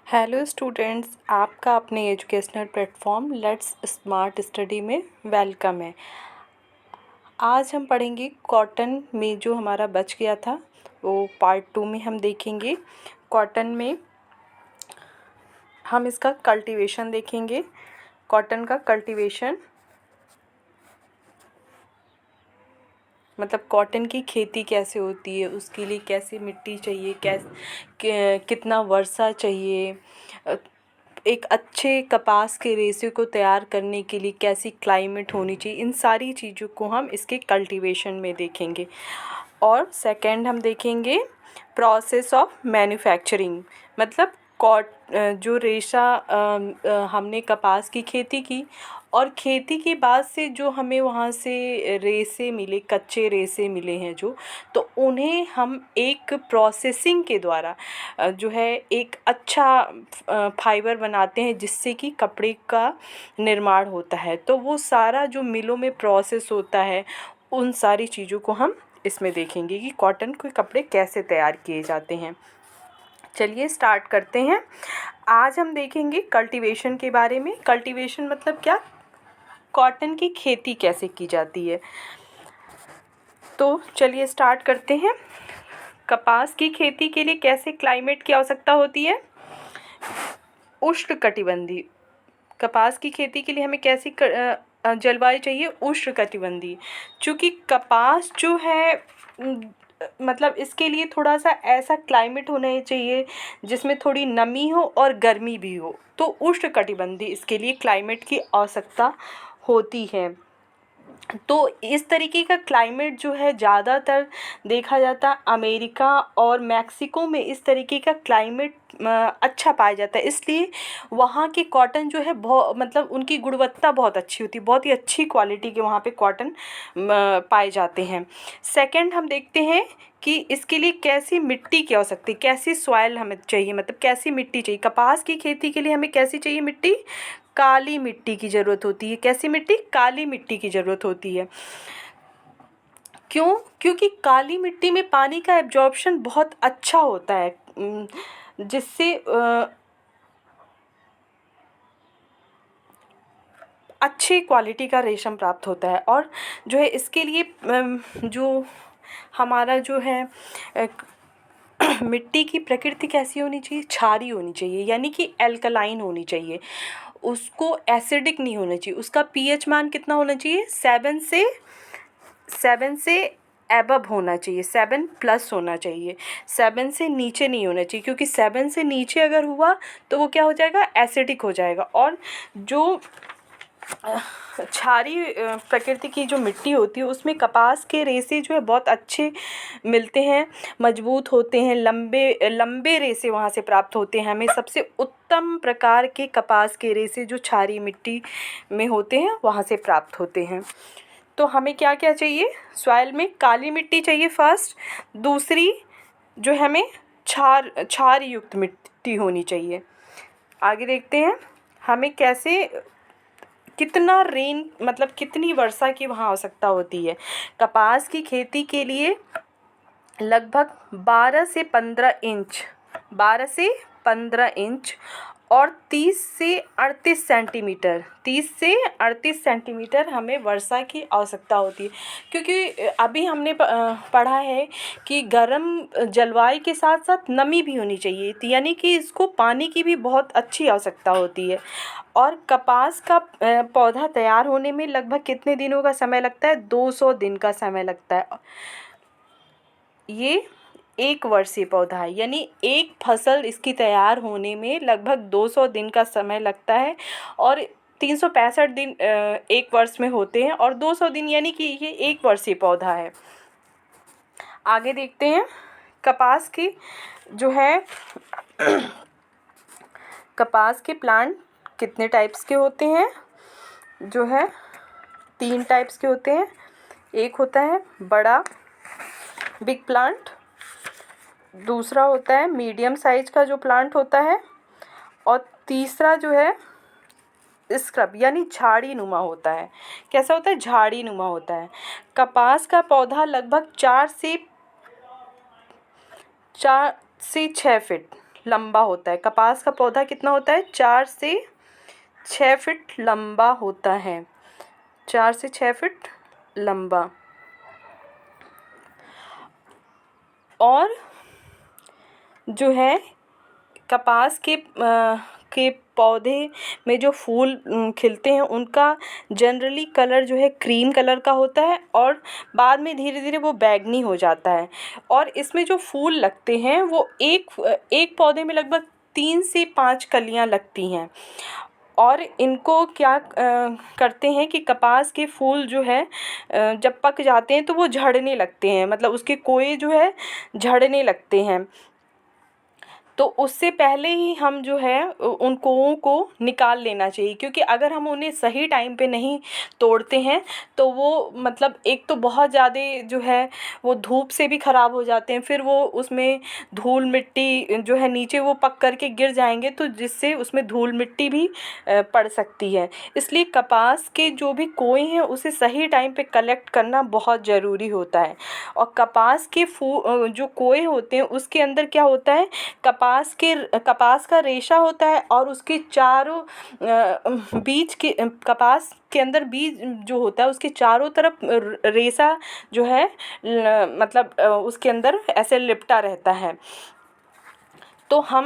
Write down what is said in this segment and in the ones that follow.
Hello students, आपका अपने educational platform let's smart study में वेलकम है। आज हम पढ़ेंगे कॉटन में जो हमारा बच गया था वो पार्ट 2 में हम देखेंगे। कॉटन में हम इसका कल्टीवेशन देखेंगे। कॉटन का कल्टीवेशन मतलब कॉटन की खेती कैसे होती है, उसके लिए कैसी मिट्टी चाहिए, कितना वर्षा चाहिए, एक अच्छे कपास के रेशे को तैयार करने के लिए कैसी क्लाइमेट होनी चाहिए, इन सारी चीज़ों को हम इसके कल्टीवेशन में देखेंगे। और सेकंड हम देखेंगे प्रोसेस ऑफ मैन्युफैक्चरिंग, मतलब जो रेशा हमने कपास की खेती की और खेती के बाद से जो हमें वहाँ से रेशे मिले, कच्चे रेशे मिले हैं तो उन्हें हम एक प्रोसेसिंग के द्वारा जो है एक अच्छा फाइबर बनाते हैं जिससे कि कपड़े का निर्माण होता है। तो वो सारा जो मिलों में प्रोसेस होता है, उन सारी चीज़ों को हम इसमें देखेंगे कि कॉटन के कपड़े कैसे तैयार किए जाते हैं। चलिए स्टार्ट करते हैं। आज हम देखेंगे कल्टीवेशन के बारे में। कल्टीवेशन मतलब क्या, कॉटन की खेती कैसे की जाती है। तो चलिए स्टार्ट करते हैं। कपास की खेती के लिए कैसे क्लाइमेट की आवश्यकता होती है, उष्णकटिबंधीय। कपास की खेती के लिए हमें कैसी जलवायु चाहिए, उष्णकटिबंधीय। चूँकि कपास जो है मतलब इसके लिए थोड़ा सा ऐसा क्लाइमेट होना चाहिए जिसमें थोड़ी नमी हो और गर्मी भी हो, तो उष्णकटिबंधीय इसके लिए क्लाइमेट की आवश्यकता होती है। तो इस तरीके का क्लाइमेट जो है ज़्यादातर देखा जाता है अमेरिका और मैक्सिको में। इस तरीके का क्लाइमेट अच्छा पाया जाता है, इसलिए वहाँ के कॉटन जो है बहुत मतलब उनकी गुणवत्ता बहुत अच्छी होती है, बहुत ही अच्छी क्वालिटी के वहाँ पे कॉटन पाए जाते हैं। सेकंड हम देखते हैं कि इसके लिए कैसी मिट्टी की आवश्यकता है, कैसी सॉइल हमें चाहिए, मतलब कैसी मिट्टी चाहिए। कपास की खेती के लिए हमें कैसी चाहिए मिट्टी, काली मिट्टी की ज़रूरत होती है। कैसी मिट्टी, काली मिट्टी की ज़रूरत होती है। क्यों? क्योंकि काली मिट्टी में पानी का एब्जॉर्प्शन बहुत अच्छा होता है, जिससे अच्छी क्वालिटी का रेशम प्राप्त होता है। और जो है इसके लिए जो हमारा जो है मिट्टी की प्रकृति कैसी होनी चाहिए, क्षारीय होनी चाहिए, यानी कि एल्कलाइन होनी चाहिए। उसको एसिडिक नहीं होना चाहिए। उसका पीएच मान कितना होना चाहिए, 7 से एबव होना चाहिए, 7 प्लस होना चाहिए, 7 से नीचे नहीं होना चाहिए। क्योंकि 7 से नीचे अगर हुआ तो वो क्या हो जाएगा, एसिडिक हो जाएगा। और जो क्षारीय प्रकृति की जो मिट्टी होती है उसमें कपास के रेशे जो है बहुत अच्छे मिलते हैं, मजबूत होते हैं, लंबे लंबे रेशे वहाँ से प्राप्त होते हैं। हमें सबसे उत्तम प्रकार के कपास के रेशे जो क्षारीय मिट्टी में होते हैं वहाँ से प्राप्त होते हैं। तो हमें क्या क्या चाहिए, सॉइल में काली मिट्टी चाहिए फर्स्ट। दूसरी जो हमें क्षार युक्त मिट्टी होनी चाहिए। आगे देखते हैं हमें कैसे कितना रेन मतलब कितनी वर्षा की वहाँ आवश्यकता होती है। कपास की खेती के लिए लगभग 12 से 15 इंच और 30 से 38 सेंटीमीटर हमें वर्षा की आवश्यकता होती है। क्योंकि अभी हमने पढ़ा है कि गर्म जलवायु के साथ साथ नमी भी होनी चाहिए, यानी कि इसको पानी की भी बहुत अच्छी आवश्यकता होती है। और कपास का पौधा तैयार होने में लगभग कितने दिनों का समय लगता है, 200 दिन का समय लगता है। ये एक वर्षीय पौधा है, यानी एक फसल इसकी तैयार होने में लगभग 200 दिन का समय लगता है। और 365 दिन एक वर्ष में होते हैं और 200 दिन यानी कि ये एक वर्षीय पौधा है। आगे देखते हैं कपास की जो है कपास के प्लांट कितने टाइप्स के होते हैं, जो है 3 टाइप्स के होते हैं। एक होता है बड़ा बिग प्लांट, दूसरा होता है मीडियम साइज का जो प्लांट होता है, और तीसरा जो है स्क्रब यानी झाड़ी नुमा होता है। कैसा होता है, झाड़ी नुमा होता है। कपास का पौधा लगभग 4 से 6 फीट लंबा होता है। कपास का पौधा कितना होता है? 4 से 6 फीट लंबा होता है, 4 से 6 फीट लंबा। और जो है कपास के पौधे में जो फूल खिलते हैं उनका जनरली कलर जो है क्रीम कलर का होता है और बाद में धीरे धीरे वो बैंगनी हो जाता है। और इसमें जो फूल लगते हैं वो एक पौधे में लगभग 3 से 5 कलियां लगती हैं। और इनको क्या करते हैं कि कपास के फूल जो है जब पक जाते हैं तो वो झड़ने लगते हैं, मतलब उसके कोए जो है झड़ने लगते हैं। तो उससे पहले ही हम जो है उन कोओं को निकाल लेना चाहिए, क्योंकि अगर हम उन्हें सही टाइम पे नहीं तोड़ते हैं तो वो मतलब एक तो बहुत ज़्यादा जो है वो धूप से भी ख़राब हो जाते हैं, फिर वो उसमें धूल मिट्टी जो है नीचे वो पक करके गिर जाएंगे तो जिससे उसमें धूल मिट्टी भी पड़ सकती है। इसलिए कपास के जो भी कोए हैं उसे सही टाइम पे कलेक्ट करना बहुत ज़रूरी होता है। और कपास के जो कोए होते हैं उसके अंदर क्या होता है, कपास का रेशा होता है और उसके चारों बीज के कपास के अंदर बीज जो होता है उसके चारों तरफ रेशा जो है मतलब उसके अंदर ऐसे लिपटा रहता है। तो हम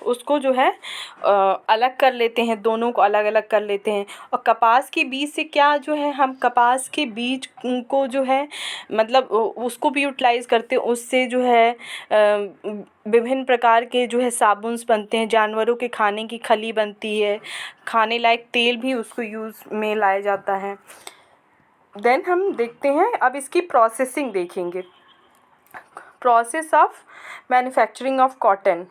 उसको जो है अलग कर लेते हैं, दोनों को अलग अलग कर लेते हैं। और कपास के बीज से क्या जो है हम कपास के बीज को जो है मतलब उसको भी यूटिलाइज़ करते हैं, उससे जो है विभिन्न प्रकार के जो है साबुन्स बनते हैं, जानवरों के खाने की खली बनती है, खाने लायक तेल भी उसको यूज़ में लाया जाता है। देन हम देखते हैं, अब इसकी प्रोसेसिंग देखेंगे, process of manufacturing of cotton.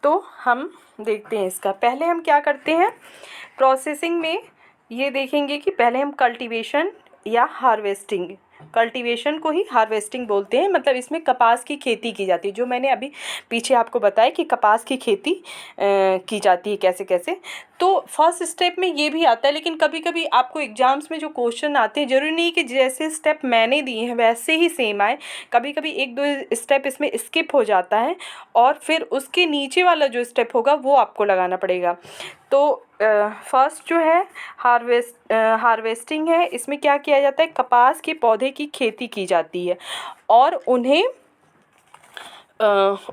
तो हम देखते हैं इसका, पहले हम क्या करते हैं प्रोसेसिंग में, ये देखेंगे कि पहले हम कल्टीवेशन या हार्वेस्टिंग, कल्टीवेशन को ही हार्वेस्टिंग बोलते हैं, मतलब इसमें कपास की खेती की जाती है, जो मैंने अभी पीछे आपको बताया कि कपास की खेती की जाती है कैसे कैसे। तो फर्स्ट स्टेप में ये भी आता है, लेकिन कभी कभी आपको एग्जाम्स में जो क्वेश्चन आते हैं ज़रूरी नहीं कि जैसे स्टेप मैंने दिए हैं वैसे ही सेम आए, कभी कभी एक दो स्टेप इसमें स्किप हो जाता है और फिर उसके नीचे वाला जो स्टेप होगा वो आपको लगाना पड़ेगा। तो फर्स्ट जो है हार्वेस्टिंग है, इसमें क्या किया जाता है, कपास के पौधे की खेती की जाती है और उन्हें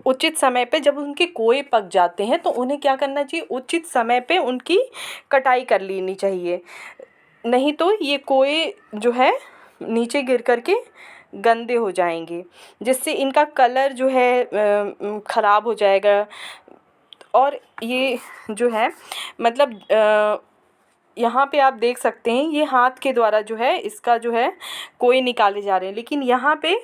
उचित समय पे जब उनके कोए पक जाते हैं तो उन्हें क्या करना चाहिए, उचित समय पे उनकी कटाई कर लेनी चाहिए, नहीं तो ये कोए जो है नीचे गिर कर के गंदे हो जाएंगे, जिससे इनका कलर जो है ख़राब हो जाएगा। और ये जो है मतलब यहाँ पे आप देख सकते हैं ये हाथ के द्वारा जो है इसका जो है कोई निकाले जा रहे हैं, लेकिन यहाँ पे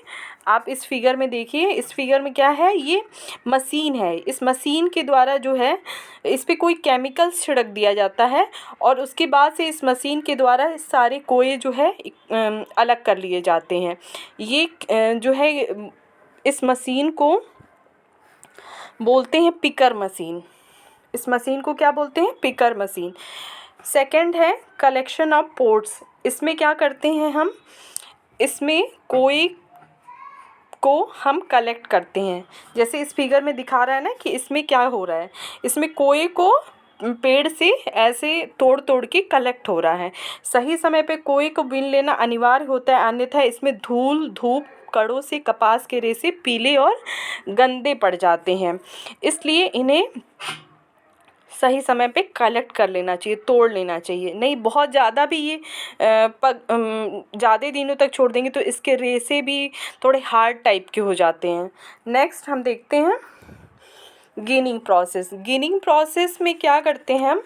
आप इस फिगर में देखिए, इस फिगर में क्या है, ये मशीन है, इस मशीन के द्वारा जो है इस पे कोई केमिकल्स छिड़क दिया जाता है और उसके बाद से इस मशीन के द्वारा सारे कोए जो है अलग कर लिए जाते हैं। ये जो है इस मशीन को बोलते हैं पिकर मशीन, इस मशीन को क्या बोलते हैं, पिकर मशीन। सेकंड है कलेक्शन ऑफ पोर्ट्स, इसमें क्या करते हैं हम, इसमें कोई को हम कलेक्ट करते हैं, जैसे इस फिगर में दिखा रहा है ना कि इसमें क्या हो रहा है, इसमें कोए को पेड़ से ऐसे तोड़ तोड़ के कलेक्ट हो रहा है। सही समय पे कोए को बीन लेना अनिवार्य होता है, अन्यथा इसमें धूल धूप कड़ों से कपास के रेशे पीले और गंदे पड़ जाते हैं, इसलिए इन्हें सही समय पे कलेक्ट कर लेना चाहिए, तोड़ लेना चाहिए, नहीं बहुत ज़्यादा भी ये ज़्यादा दिनों तक छोड़ देंगे तो इसके रेशे भी थोड़े हार्ड टाइप के हो जाते हैं। नेक्स्ट हम देखते हैं गिनिंग प्रोसेस। गिनिंग प्रोसेस में क्या करते हैं हम,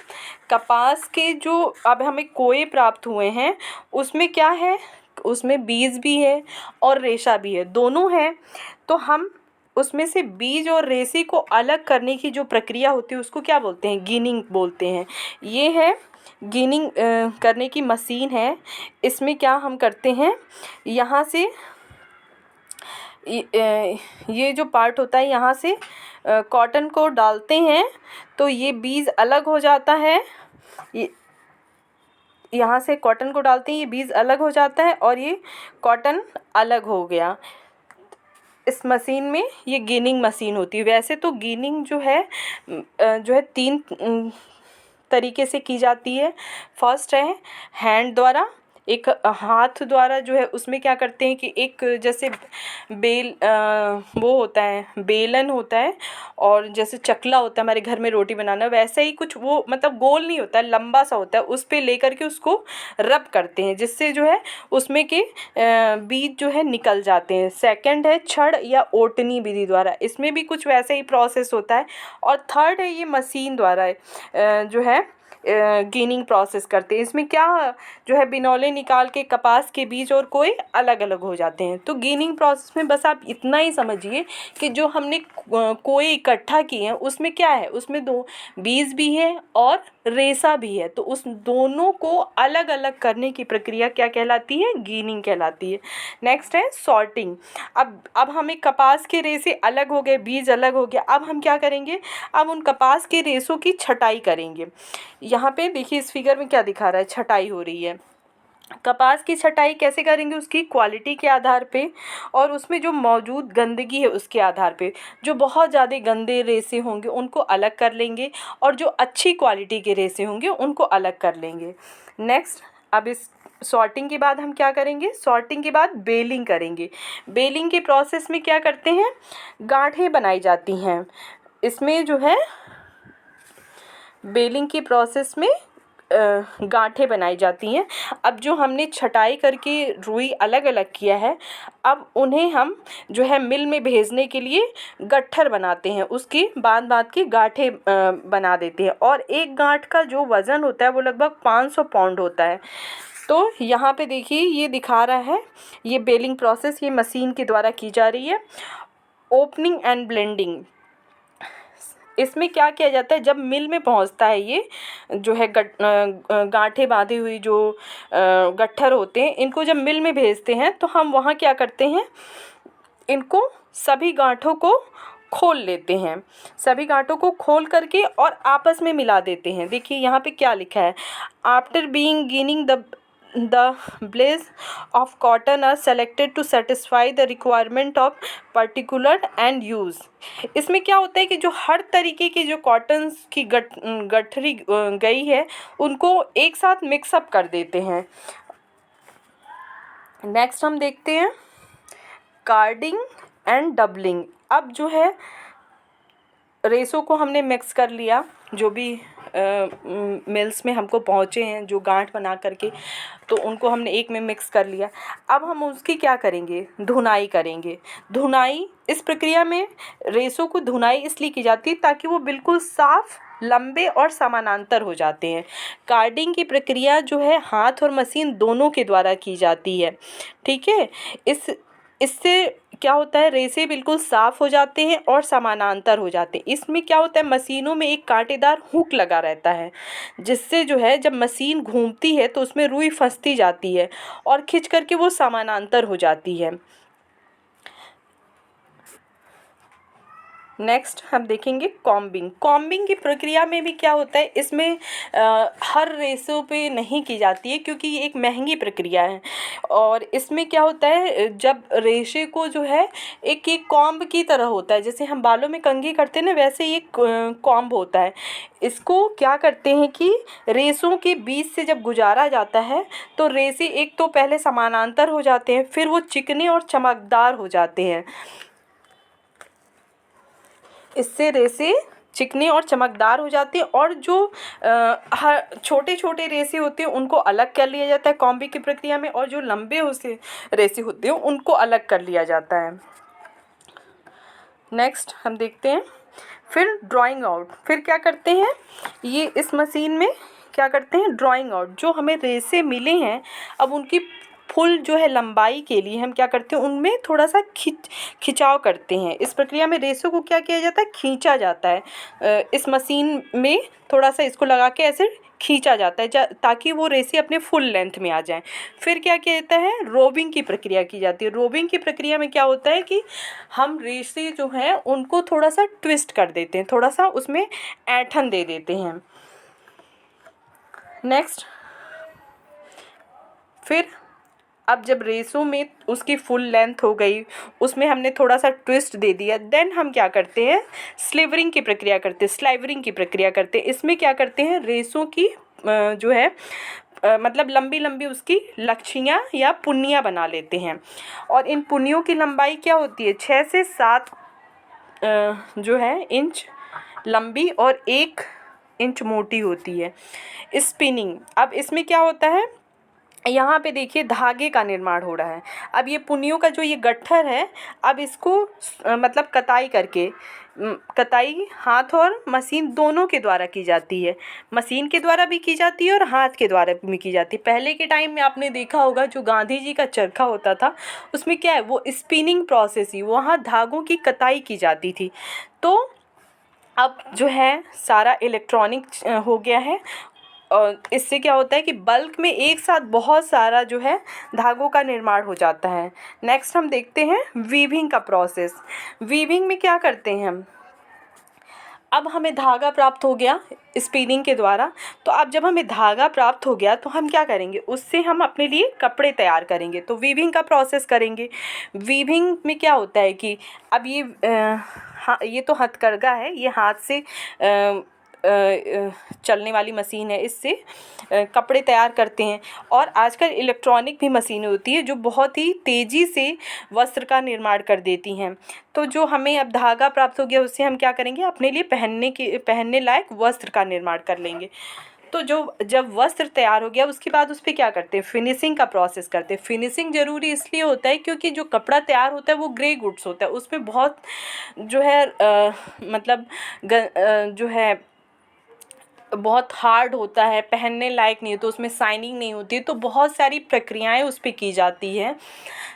कपास के जो अब हमें कोए प्राप्त हुए हैं उसमें क्या है, उसमें बीज भी है और रेशा भी है, दोनों है। तो हम उसमें से बीज और रेशे को अलग करने की जो प्रक्रिया होती है उसको क्या बोलते हैं, गिनिंग बोलते हैं। ये है गिनिंग करने की मशीन है। इसमें क्या हम करते हैं, यहाँ से ये जो पार्ट होता है यहाँ से कॉटन को डालते हैं तो ये बीज अलग हो जाता है, यहाँ से कॉटन को डालते हैं ये बीज अलग हो जाता है और ये कॉटन अलग हो गया। इस मशीन में ये गिनिंग मशीन होती है। वैसे तो गिनिंग जो है 3 तरीके से की जाती है। फर्स्ट है हैंड द्वारा, एक हाथ द्वारा जो है उसमें क्या करते हैं कि एक जैसे वो होता है, बेलन होता है, और जैसे चकला होता है हमारे घर में रोटी बनाना, वैसे ही कुछ वो मतलब गोल नहीं होता है, लंबा सा होता है, उस पे लेकर के उसको रब करते हैं, जिससे जो है उसमें के बीज जो है निकल जाते हैं। सेकंड है छड़ या ओटनी विधि द्वारा, इसमें भी कुछ वैसे ही प्रोसेस होता है। और थर्ड है ये मशीन द्वारा जो है गेनिंग प्रोसेस करते हैं। इसमें क्या जो है बिनौले निकाल के कपास के बीज और कोई अलग अलग हो जाते हैं। तो गेनिंग प्रोसेस में बस आप इतना ही समझिए कि जो हमने कोई इकट्ठा किए हैं उसमें क्या है, उसमें 2 बीज भी है और रेशा भी है, तो उस दोनों को अलग अलग करने की प्रक्रिया क्या कहलाती है, गेनिंग कहलाती है। नेक्स्ट है सॉर्टिंग। अब हमें कपास के रेशे अलग हो गए, बीज अलग हो गया, अब हम क्या करेंगे, अब उन कपास के रेशों की छटाई करेंगे। यहाँ पे देखिए इस फिगर में क्या दिखा रहा है, छटाई हो रही है। कपास की छटाई कैसे करेंगे, उसकी क्वालिटी के आधार पे और उसमें जो मौजूद गंदगी है उसके आधार पे। जो बहुत ज़्यादा गंदे रेशे होंगे उनको अलग कर लेंगे, और जो अच्छी क्वालिटी के रेशे होंगे उनको अलग कर लेंगे। नेक्स्ट, अब इस सॉर्टिंग के बाद हम क्या करेंगे, सॉर्टिंग के बाद बेलिंग करेंगे। बेलिंग के प्रोसेस में क्या करते हैं, गांठें बनाई जाती हैं। इसमें जो है बेलिंग की प्रोसेस में गांठें बनाई जाती हैं। अब जो हमने छटाई करके रुई अलग अलग किया है, अब उन्हें हम जो है मिल में भेजने के लिए गट्ठर बनाते हैं, उसकी बांध के गांठें बना देते हैं। और एक गांठ का जो वज़न होता है वो लगभग 500 पाउंड होता है। तो यहाँ पे देखिए ये दिखा रहा है, ये बेलिंग प्रोसेस ये मशीन के द्वारा की जा रही है। ओपनिंग एंड ब्लेंडिंग, इसमें क्या किया जाता है, जब मिल में पहुंचता है ये जो है गांठें बांधी हुई जो गट्ठर होते हैं, इनको जब मिल में भेजते हैं तो हम वहाँ क्या करते हैं, इनको सभी गांठों को खोल लेते हैं, सभी गांठों को खोल करके और आपस में मिला देते हैं। देखिए यहाँ पे क्या लिखा है, after being ginning the blades of cotton are selected to satisfy the requirement of particular and use। इसमें क्या होता है कि जो हर तरीके की जो कॉटन की गठरी गई है उनको एक साथ मिक्सअप कर देते हैं। नेक्स्ट हम देखते हैं कार्डिंग एंड डबलिंग। अब जो है रेशों को हमने मिक्स कर लिया, जो भी मिल्स में हमको पहुँचे हैं जो गांठ बना करके, तो उनको हमने एक में मिक्स कर लिया। अब हम उसकी क्या करेंगे, धुनाई करेंगे। धुनाई, इस प्रक्रिया में रेशों को धुनाई इसलिए की जाती है ताकि वो बिल्कुल साफ, लंबे और समानांतर हो जाते हैं। कार्डिंग की प्रक्रिया जो है हाथ और मशीन दोनों के द्वारा की जाती है, ठीक है। इससे क्या होता है, रेशे बिल्कुल साफ़ हो जाते हैं और समानांतर हो जाते हैं। इसमें क्या होता है, मशीनों में एक कांटेदार हुक लगा रहता है, जिससे जो है जब मशीन घूमती है तो उसमें रुई फंसती जाती है और खिंच करके वो समानांतर हो जाती है। नेक्स्ट हम देखेंगे कॉम्बिंग। कॉम्बिंग की प्रक्रिया में भी क्या होता है, इसमें हर रेशों पे नहीं की जाती है क्योंकि ये एक महंगी प्रक्रिया है। और इसमें क्या होता है, जब रेशे को जो है एक कॉम्ब की तरह होता है, जैसे हम बालों में कंघी करते हैं ना, वैसे ही एक कॉम्ब होता है। इसको क्या करते हैं कि रेशों के बीच से जब गुजारा जाता है तो रेशे एक तो पहले समानांतर हो जाते हैं, फिर वो चिकने और चमकदार हो जाते हैं। इससे रेशे चिकने और चमकदार हो जाते हैं, और जो छोटे छोटे रेशे होते हैं उनको अलग कर लिया जाता है कॉम्बिंग की प्रक्रिया में, और जो लंबे रेशे होते हैं उनको अलग कर लिया जाता है। नेक्स्ट हम देखते हैं फिर ड्राइंग आउट। फिर क्या करते हैं, ये इस मशीन में क्या करते हैं, ड्राइंग आउट। जो हमें रेशे मिले हैं, अब उनकी फुल जो है लंबाई के लिए हम क्या करते हैं, उनमें थोड़ा सा खिंचाव करते हैं। इस प्रक्रिया में रेशों को क्या किया जाता है, खींचा जाता है। इस मशीन में थोड़ा सा इसको लगा के ऐसे खींचा जाता है ताकि वो रेशे अपने फुल लेंथ में आ जाएं। फिर क्या किया जाता है, रोबिंग की प्रक्रिया की जाती है। रोबिंग की प्रक्रिया में क्या होता है कि हम रेशे जो हैं उनको थोड़ा सा ट्विस्ट कर देते हैं, थोड़ा सा उसमें ऐंठन दे देते हैं। नेक्स्ट फिर अब जब रेसों में उसकी फुल लेंथ हो गई, उसमें हमने थोड़ा सा ट्विस्ट दे दिया, देन हम क्या करते हैं, स्लीवरिंग की प्रक्रिया करते हैं, स्लाइवरिंग की प्रक्रिया करते हैं। इसमें क्या करते हैं, रेसों की जो है मतलब लंबी लंबी उसकी लक्षियाँ या पुन्नियाँ बना लेते हैं। और इन पुन्नियों की लंबाई क्या होती है, 6 से 7 जो है इंच लंबी और 1 इंच मोटी होती है। स्पिनिंग, अब इसमें क्या होता है, यहाँ पे देखिए धागे का निर्माण हो रहा है। अब ये पुन्नियों का जो ये गट्ठर है, अब इसको मतलब कताई करके, कताई हाथ और मशीन दोनों के द्वारा की जाती है। मशीन के द्वारा भी की जाती है और हाथ के द्वारा भी की जाती है। पहले के टाइम में आपने देखा होगा जो गांधी जी का चरखा होता था, उसमें क्या है, वो स्पिनिंग प्रोसेस ही, वहाँ धागों की कताई की जाती थी। तो अब जो है सारा इलेक्ट्रॉनिक हो गया है, और इससे क्या होता है कि बल्क में एक साथ बहुत सारा जो है धागों का निर्माण हो जाता है। नेक्स्ट हम देखते हैं वीविंग का प्रोसेस। वीविंग में क्या करते हैं हम, अब हमें धागा प्राप्त हो गया स्पिनिंग के द्वारा, तो अब जब हमें धागा प्राप्त हो गया तो हम क्या करेंगे, उससे हम अपने लिए कपड़े तैयार करेंगे, तो वीविंग का प्रोसेस करेंगे। वीविंग में क्या होता है कि अब ये हाँ, ये तो हथकरघा है, ये हाथ से चलने वाली मशीन है, इससे कपड़े तैयार करते हैं। और आजकल इलेक्ट्रॉनिक भी मशीनें होती है जो बहुत ही तेज़ी से वस्त्र का निर्माण कर देती हैं। तो जो हमें अब धागा प्राप्त हो गया, उससे हम क्या करेंगे, अपने लिए पहनने लायक वस्त्र का निर्माण कर लेंगे। तो जब वस्त्र तैयार हो गया, उसके बाद उस पर क्या करते हैं, फिनिशिंग का प्रोसेस करते हैं। फिनिशिंग ज़रूरी इसलिए होता है क्योंकि जो कपड़ा तैयार होता है वो ग्रे गुड्स होता है, उसमें बहुत जो है मतलब जो है बहुत हार्ड होता है, पहनने लायक नहीं होता, तो उसमें शाइनिंग नहीं होती है, तो बहुत सारी प्रक्रियाएं उस पर की जाती है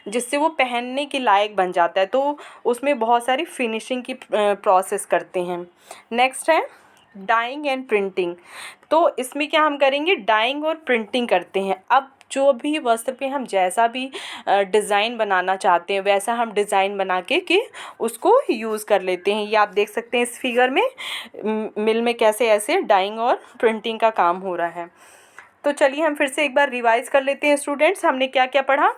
जिससे वो पहनने के लायक बन जाता है। तो उसमें बहुत सारी फिनिशिंग की प्रोसेस करते हैं। नेक्स्ट है डाइंग एंड प्रिंटिंग। तो इसमें क्या हम करेंगे, डाइंग और प्रिंटिंग करते हैं। अब जो भी वस्त्र पे हम जैसा भी डिज़ाइन बनाना चाहते हैं वैसा हम डिज़ाइन बना के उसको यूज़ कर लेते हैं। ये आप देख सकते हैं इस फिगर में मिल में कैसे ऐसे डाइंग और प्रिंटिंग का काम हो रहा है। तो चलिए हम फिर से एक बार रिवाइज कर लेते हैं स्टूडेंट्स, हमने क्या क्या पढ़ा।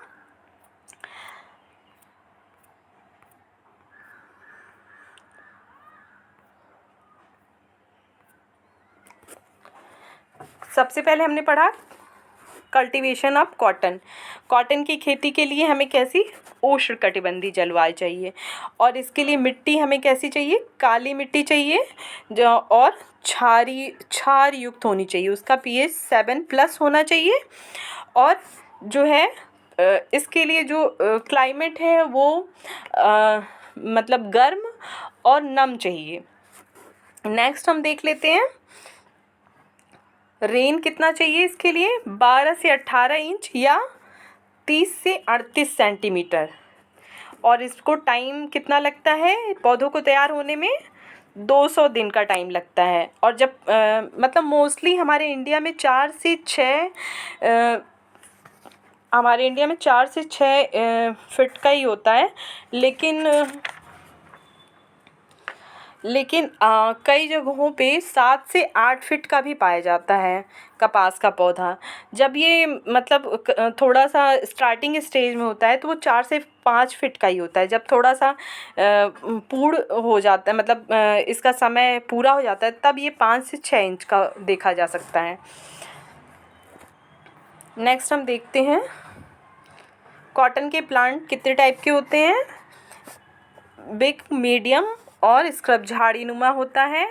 सबसे पहले हमने पढ़ा कल्टीवेशन ऑफ कॉटन। कॉटन की खेती के लिए हमें कैसी, उष्णकटिबंधीय जलवायु चाहिए, और इसके लिए मिट्टी हमें कैसी चाहिए, काली मिट्टी चाहिए जो, और क्षार युक्त होनी चाहिए, उसका pH 7+ होना चाहिए। और जो है इसके लिए जो क्लाइमेट है वो मतलब गर्म और नम चाहिए। नेक्स्ट हम देख लेते हैं रेन कितना चाहिए इसके लिए, 12 से 18 इंच या 30 से 38 सेंटीमीटर। और इसको टाइम कितना लगता है पौधों को तैयार होने में, 200 दिन का टाइम लगता है। और जब मतलब मोस्टली हमारे इंडिया में 4 से 6 फीट का ही होता है, लेकिन कई जगहों पे 7 से 8 फीट का भी पाया जाता है कपास का पौधा। जब ये मतलब थोड़ा सा स्टार्टिंग स्टेज में होता है तो वो 4 से 5 फीट का ही होता है। जब थोड़ा सा पूर्ण हो जाता है, मतलब इसका समय पूरा हो जाता है, तब ये 5 से 6 इंच का देखा जा सकता है। नेक्स्ट हम देखते हैं कॉटन के प्लांट कितने टाइप के होते हैं, बिग, मीडियम और स्क्रब झाड़ीनुमा होता है,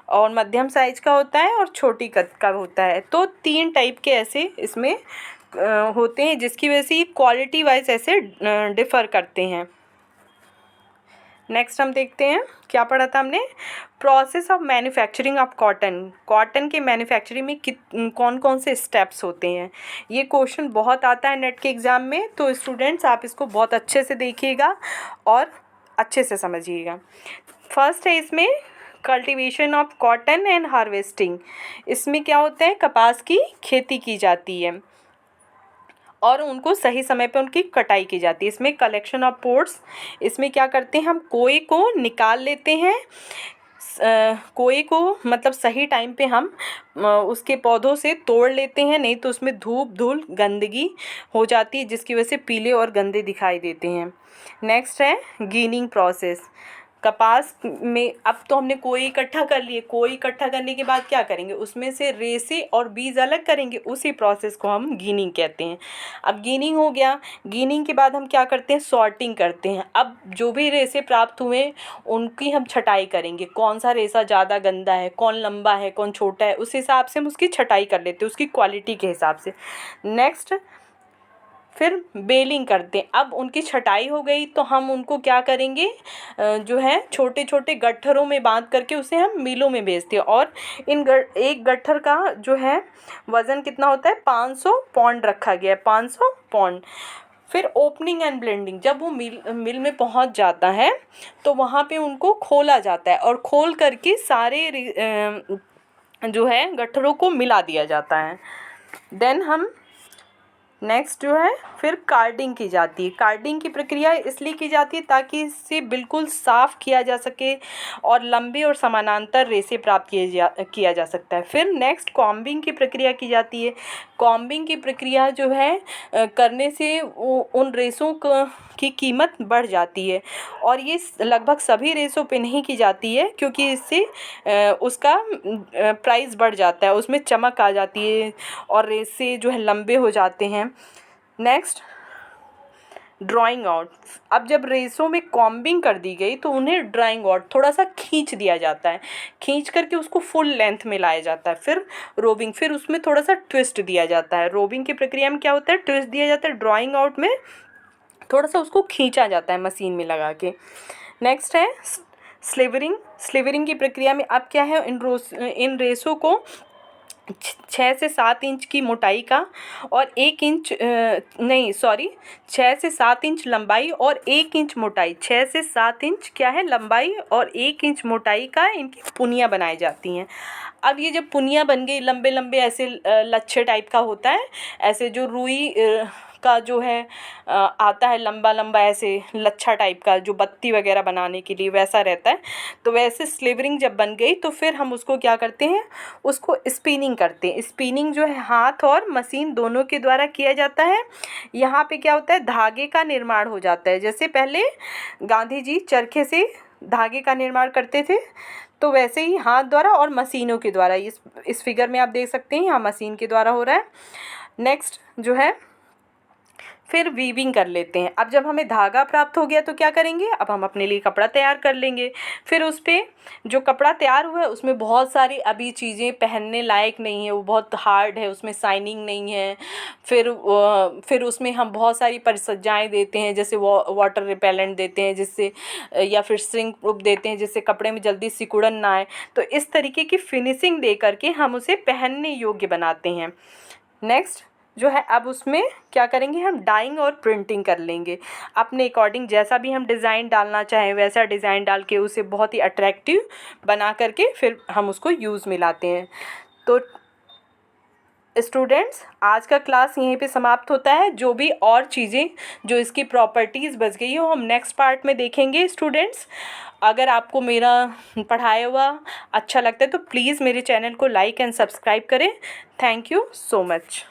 और मध्यम साइज का होता है, और छोटी कद का होता है। तो 3 टाइप के ऐसे इसमें होते हैं, जिसकी वजह से ये क्वालिटी वाइज ऐसे डिफ़र करते हैं। नेक्स्ट हम देखते हैं क्या पढ़ा था हमने, process of manufacturing of cotton. Cotton के मैन्युफैक्चरिंग में कौन कौन से स्टेप्स होते हैं। ये क्वेश्चन बहुत आता है नेट के एग्ज़ाम में, तो स्टूडेंट्स आप इसको बहुत अच्छे से देखिएगा और अच्छे से समझिएगा। फर्स्ट है इसमें cultivation of cotton and harvesting. इसमें क्या होता है, कपास की खेती की जाती है और उनको सही समय पे उनकी कटाई की जाती है। इसमें कलेक्शन ऑफ पोर्ट्स, इसमें क्या करते हैं, हम कोए को निकाल लेते हैं, कोए को मतलब सही टाइम पे हम उसके पौधों से तोड़ लेते हैं, नहीं तो उसमें धूप धूल गंदगी हो जाती है जिसकी वजह से पीले और गंदे दिखाई देते हैं। नेक्स्ट है गीनिंग प्रोसेस। कपास में अब तो हमने कोई इकट्ठा कर लिए, कोई इकट्ठा करने के बाद क्या करेंगे, उसमें से रेसे और बीज अलग करेंगे, उसी प्रोसेस को हम गीनिंग कहते हैं। अब गीनिंग हो गया, गीनिंग के बाद हम क्या करते हैं, सॉर्टिंग करते हैं। अब जो भी रेसे प्राप्त हुए उनकी हम छटाई करेंगे, कौन सा रेसा ज़्यादा गंदा है, कौन लंबा है, कौन छोटा है, उस हिसाब से हम उसकी छटाई कर लेते हैं, उसकी क्वालिटी के हिसाब से। नेक्स्ट फिर बेलिंग करते हैं। अब उनकी छटाई हो गई तो हम उनको क्या करेंगे, जो है छोटे छोटे गट्ठरों में बांध करके उसे हम मिलों में भेजते हैं। और एक गट्ठर का जो है वज़न कितना होता है, 500 पौंड रखा गया है, 500 पौंड। फिर ओपनिंग एंड ब्लेंडिंग, जब वो मिल में पहुंच जाता है तो वहाँ पे उनको खोला जाता है और खोल करके सारे जो है गट्ठरों को मिला दिया जाता है। देन हम नेक्स्ट जो है फिर कार्डिंग की जाती है। कार्डिंग की प्रक्रिया इसलिए की जाती है ताकि इसे बिल्कुल साफ़ किया जा सके और लंबे और समानांतर रेसे प्राप्त किया जा सकता है। फिर नेक्स्ट कॉम्बिंग की प्रक्रिया की जाती है। कॉम्बिंग की प्रक्रिया जो है करने से उन रेसों की कीमत बढ़ जाती है और ये लगभग सभी रेसों पे नहीं की जाती है क्योंकि इससे उसका प्राइस बढ़ जाता है, उसमें चमक आ जाती है और रेसे जो है लंबे हो जाते हैं। Next drawing out. अब जब रेसों में कॉम्बिंग कर दी गई तो उन्हें ड्राइंग आउट थोड़ा सा खींच दिया जाता है, खींच करके उसको फुल लेंथ में लाया जाता है। फिर रोबिंग, फिर उसमें थोड़ा सा ट्विस्ट दिया जाता है। रोबिंग की प्रक्रिया में क्या होता है, ट्विस्ट दिया जाता है। ड्राइंग आउट में थोड़ा सा उसको खींचा जाता है मशीन में लगा के। नेक्स्ट है स्लीवरिंग। स्लीवरिंग की प्रक्रिया में अब क्या है, इन रेसों को 6 से 7 इंच की मोटाई का और 6 से 7 इंच लंबाई और 1 इंच मोटाई, 6 से 7 इंच क्या है लंबाई और 1 इंच मोटाई का इनकी पुनिया बनाई जाती हैं। अब ये जब पुनिया बन गई, लंबे लंबे ऐसे लच्छे टाइप का होता है, ऐसे जो रुई का जो है आता है लंबा लंबा ऐसे लच्छा टाइप का जो बत्ती वगैरह बनाने के लिए वैसा रहता है। तो वैसे स्लीवरिंग जब बन गई तो फिर हम उसको क्या करते हैं, उसको स्पिनिंग करते हैं। स्पिनिंग जो है हाथ और मशीन दोनों के द्वारा किया जाता है। यहाँ पे क्या होता है, धागे का निर्माण हो जाता है। जैसे पहले गांधी जी चरखे से धागे का निर्माण करते थे तो वैसे ही हाथ द्वारा और मशीनों के द्वारा, इस फिगर में आप देख सकते हैं यहाँ मशीन के द्वारा हो रहा है। नेक्स्ट जो है फिर वीविंग कर लेते हैं। अब जब हमें धागा प्राप्त हो गया तो क्या करेंगे, अब हम अपने लिए कपड़ा तैयार कर लेंगे। फिर उस पर जो कपड़ा तैयार हुआ है उसमें बहुत सारी अभी चीज़ें पहनने लायक नहीं है, वो बहुत हार्ड है, उसमें शाइनिंग नहीं है। फिर उसमें हम बहुत सारी परिसज्जाएँ देते हैं, जैसे वाटर रिपेलेंट देते हैं जिससे, या फिर श्रिंक प्रूफ देते हैं जिससे कपड़े में जल्दी सिकुड़न ना आए। तो इस तरीके की फिनिशिंग दे करके हम उसे पहनने योग्य बनाते हैं। नेक्स्ट जो है अब उसमें क्या करेंगे, हम डाइंग और प्रिंटिंग कर लेंगे अपने अकॉर्डिंग, जैसा भी हम डिज़ाइन डालना चाहें वैसा डिज़ाइन डाल के उसे बहुत ही अट्रैक्टिव बना करके फिर हम उसको यूज़ में लाते हैं। तो स्टूडेंट्स आज का क्लास यहीं पे समाप्त होता है। जो भी और चीज़ें जो इसकी प्रॉपर्टीज़ बच गई हो हम नेक्स्ट पार्ट में देखेंगे। स्टूडेंट्स अगर आपको मेरा पढ़ाया हुआ अच्छा लगता है तो प्लीज़ मेरे चैनल को लाइक एंड सब्सक्राइब करें। Thank you so much.